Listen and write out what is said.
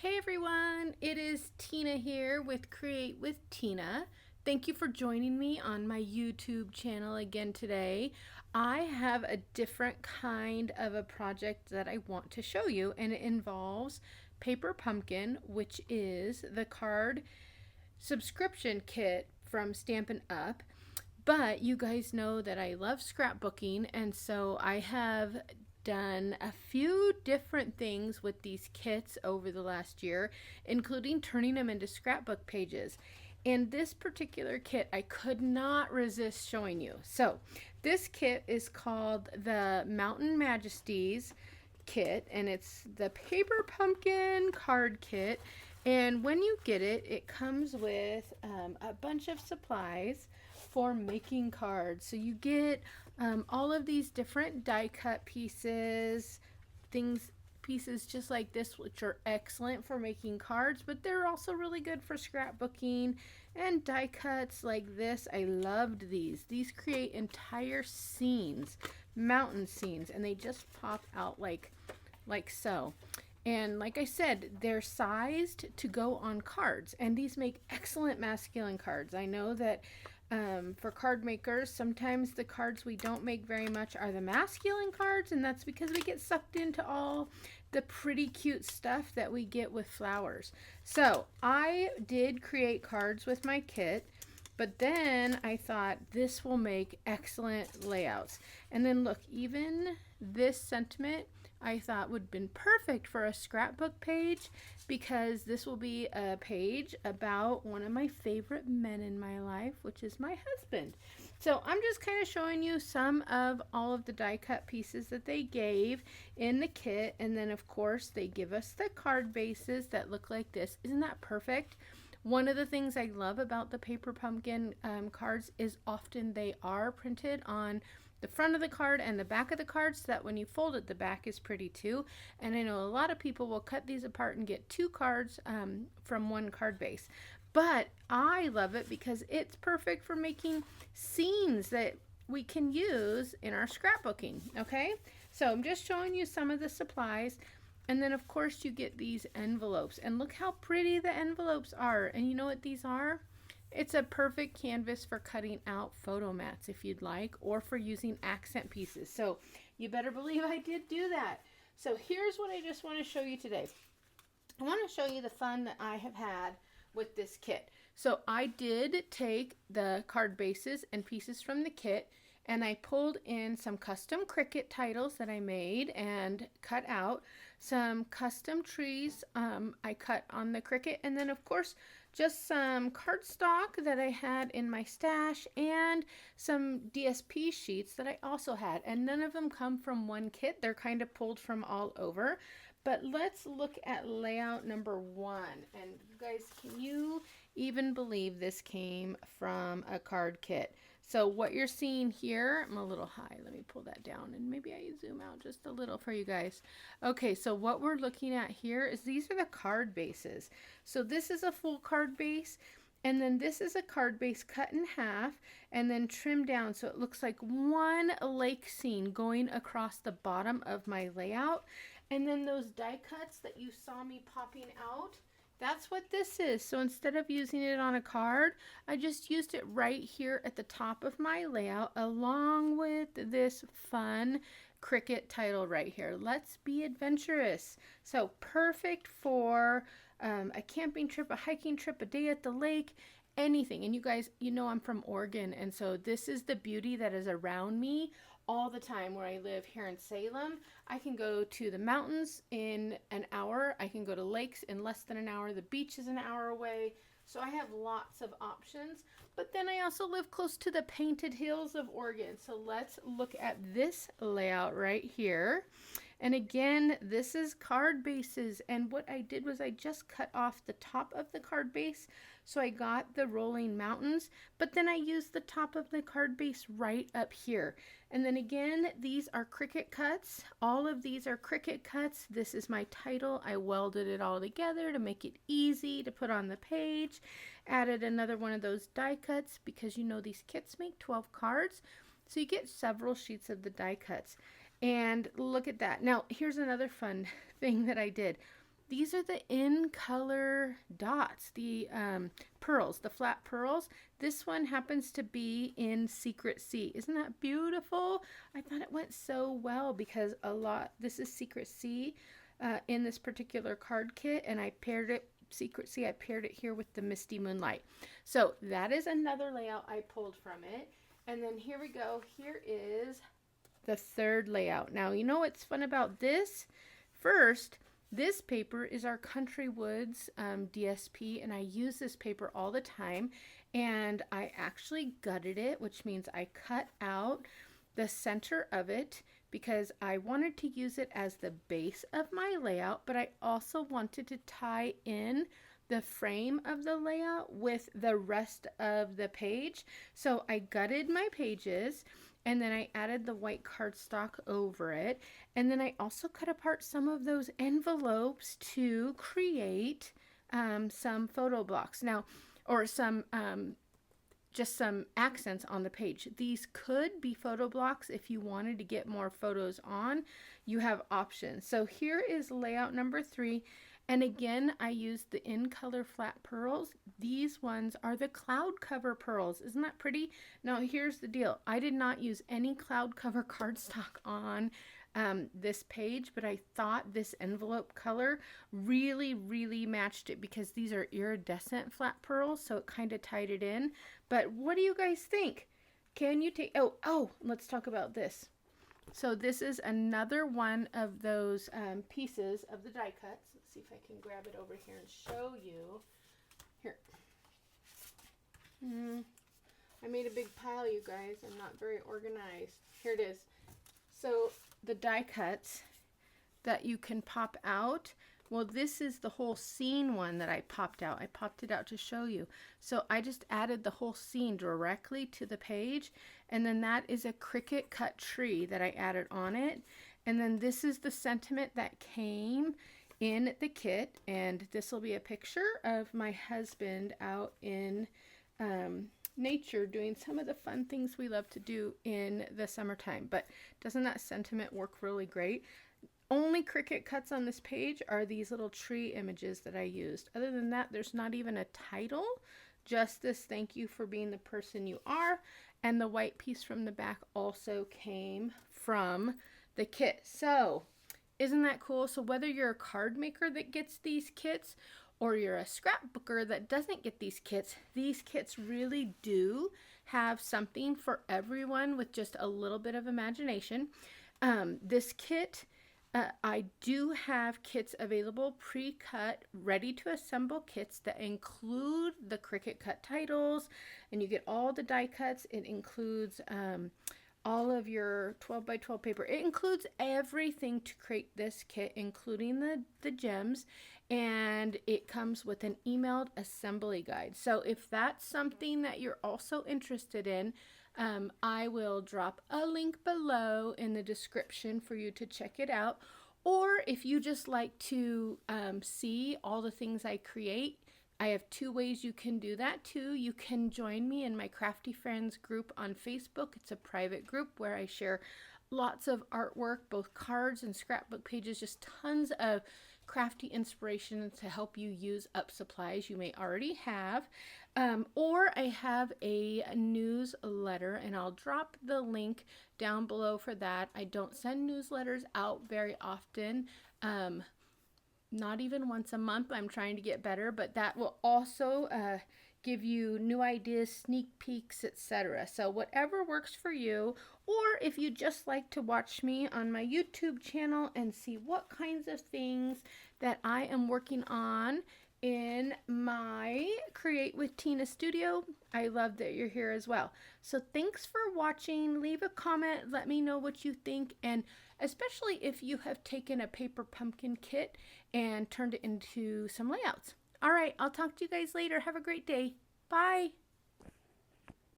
Hey everyone, it is Tina here with Create with Tina. Thank you for joining me on my YouTube channel again today. I have a different kind of a project that I want to show you, and it involves Paper Pumpkin, which is the card subscription kit from Stampin' Up. But you guys know that I love scrapbooking, and so I have done a few different things with these kits over the last year, including turning them into scrapbook pages. And this particular kit I could not resist showing you. So this kit is called the Mountain Majesties Kit, and it's the Paper Pumpkin card kit. And when you get it, it comes with a bunch of supplies for making cards. So you get all of these different die cut pieces, pieces just like this, which are excellent for making cards, but they're also really good for scrapbooking, and die cuts like this. I loved these. These create entire scenes, mountain scenes, and they just pop out like so. And like I said, they're sized to go on cards, and these make excellent masculine cards. I know that for card makers, sometimes the cards we don't make very much are the masculine cards, and that's because we get sucked into all the pretty cute stuff that we get with flowers. So I did create cards with my kit, but then I thought this will make excellent layouts. And then look, even this sentiment I thought would have been perfect for a scrapbook page, because this will be a page about one of my favorite men in my life, which is my husband. So I'm just kind of showing you some of all of the die cut pieces that they gave in the kit, and then of course they give us the card bases that look like this. Isn't that perfect? One of the things I love about the Paper Pumpkin cards is often they are printed on the front of the card and the back of the card, so that when you fold it, the back is pretty too. And I know a lot of people will cut these apart and get two cards from one card base. But I love it because it's perfect for making scenes that we can use in our scrapbooking, okay? So I'm just showing you some of the supplies. And then of course you get these envelopes, and look how pretty the envelopes are. And you know what these are? It's a perfect canvas for cutting out photo mats if you'd like, or for using accent pieces. So you better believe I did do that. So here's what I just want to show you today. I want to show you the fun that I have had with this kit. So I did take the card bases and pieces from the kit, and I pulled in some custom Cricut titles that I made and cut out, some custom trees I cut on the Cricut, and then of course just some cardstock that I had in my stash, and some DSP sheets that I also had. And none of them come from one kit. They're kind of pulled from all over. But let's look at layout number 1. And you guys, can you even believe this came from a card kit? So what you're seeing here, I'm a little high. Let me pull that down, and maybe I zoom out just a little for you guys. Okay, so what we're looking at here is these are the card bases. So this is a full card base, and then this is a card base cut in half and then trimmed down, so it looks like one lake scene going across the bottom of my layout. And then those die cuts that you saw me popping out, that's what this is. So instead of using it on a card, I just used it right here at the top of my layout, along with this fun Cricut title right here. Let's be adventurous. So perfect for a camping trip, a hiking trip, a day at the lake, anything. And you guys, you know I'm from Oregon, and so this is the beauty that is around me all the time where I live here in Salem. I can go to the mountains in an hour. I can go to lakes in less than an hour. The beach is an hour away. So I have lots of options. But then I also live close to the Painted Hills of Oregon. So let's look at this layout right here. And again, this is card bases. And what I did was I just cut off the top of the card base, so I got the rolling mountains, but then I used the top of the card base right up here. And then again, these are Cricut cuts. All of these are Cricut cuts. This is my title. I welded it all together to make it easy to put on the page. Added another one of those die cuts, because you know these kits make 12 cards. So you get several sheets of the die cuts. And look at that. Now, here's another fun thing that I did. These are the in color dots, the pearls, the flat pearls. This one happens to be in Secret Sea. Isn't that beautiful? I thought it went so well because this is Secret Sea in this particular card kit, and I paired it, Secret Sea, I paired it here with the Misty Moonlight. So that is another layout I pulled from it. And then here we go. Here is the third layout. Now, you know what's fun about this? First, this paper is our Country Woods DSP, and I use this paper all the time. And I actually gutted it, which means I cut out the center of it because I wanted to use it as the base of my layout, but I also wanted to tie in the frame of the layout with the rest of the page. So I gutted my pages, and then I added the white cardstock over it. And then I also cut apart some of those envelopes to create some photo blocks. Now, or some just some accents on the page. These could be photo blocks if you wanted to get more photos on. You have options. So here is layout number 3. And again, I used the in color flat pearls. These ones are the cloud cover pearls. Isn't that pretty? Now here's the deal. I did not use any cloud cover cardstock on this page, but I thought this envelope color really matched it because these are iridescent flat pearls, so it kind of tied it in. But what do you guys think? Can you take, oh, let's talk about this. So this is another one of those pieces of the die cuts. Let's see if I can grab it over here and show you. Here. I made a big pile, you guys. I'm not very organized. Here it is. So the die cuts that you can pop out, well, this is the whole scene one that I popped out. I popped it out to show you. So I just added the whole scene directly to the page, and then that is a Cricut cut tree that I added on it. And then this is the sentiment that came in the kit, and this will be a picture of my husband out in nature doing some of the fun things we love to do in the summertime. But doesn't that sentiment work really great? Only Cricut cuts on this page are these little tree images that I used. Other than that, there's not even a title, just this thank you for being the person you are. And the white piece from the back also came from the kit. So isn't that cool? So whether you're a card maker that gets these kits or you're a scrapbooker that doesn't get these kits really do have something for everyone with just a little bit of imagination. This kit, I do have kits available, pre-cut, ready to assemble kits that include the Cricut cut titles, and you get all the die cuts. It includes all of your 12 by 12 paper. It includes everything to create this kit, including the gems, and it comes with an emailed assembly guide. So if that's something that you're also interested in, I will drop a link below in the description for you to check it out. Or if you just like to see all the things I create, I have 2 ways you can do that too. You can join me in my Crafty Friends group on Facebook. It's a private group where I share lots of artwork, both cards and scrapbook pages, just tons of crafty inspiration to help you use up supplies you may already have. Or I have a newsletter, and I'll drop the link down below for that. I don't send newsletters out very often, not even once a month. I'm trying to get better, but that will also give you new ideas, sneak peeks, etc. So whatever works for you, or if you just like to watch me on my YouTube channel and see what kinds of things that I am working on in my Create with Tina studio, I love that you're here as well. So thanks for watching. Leave a comment, let me know what you think, and especially if you have taken a paper pumpkin kit and turned it into some layouts. All right, I'll talk to you guys later. Have a great day. Bye.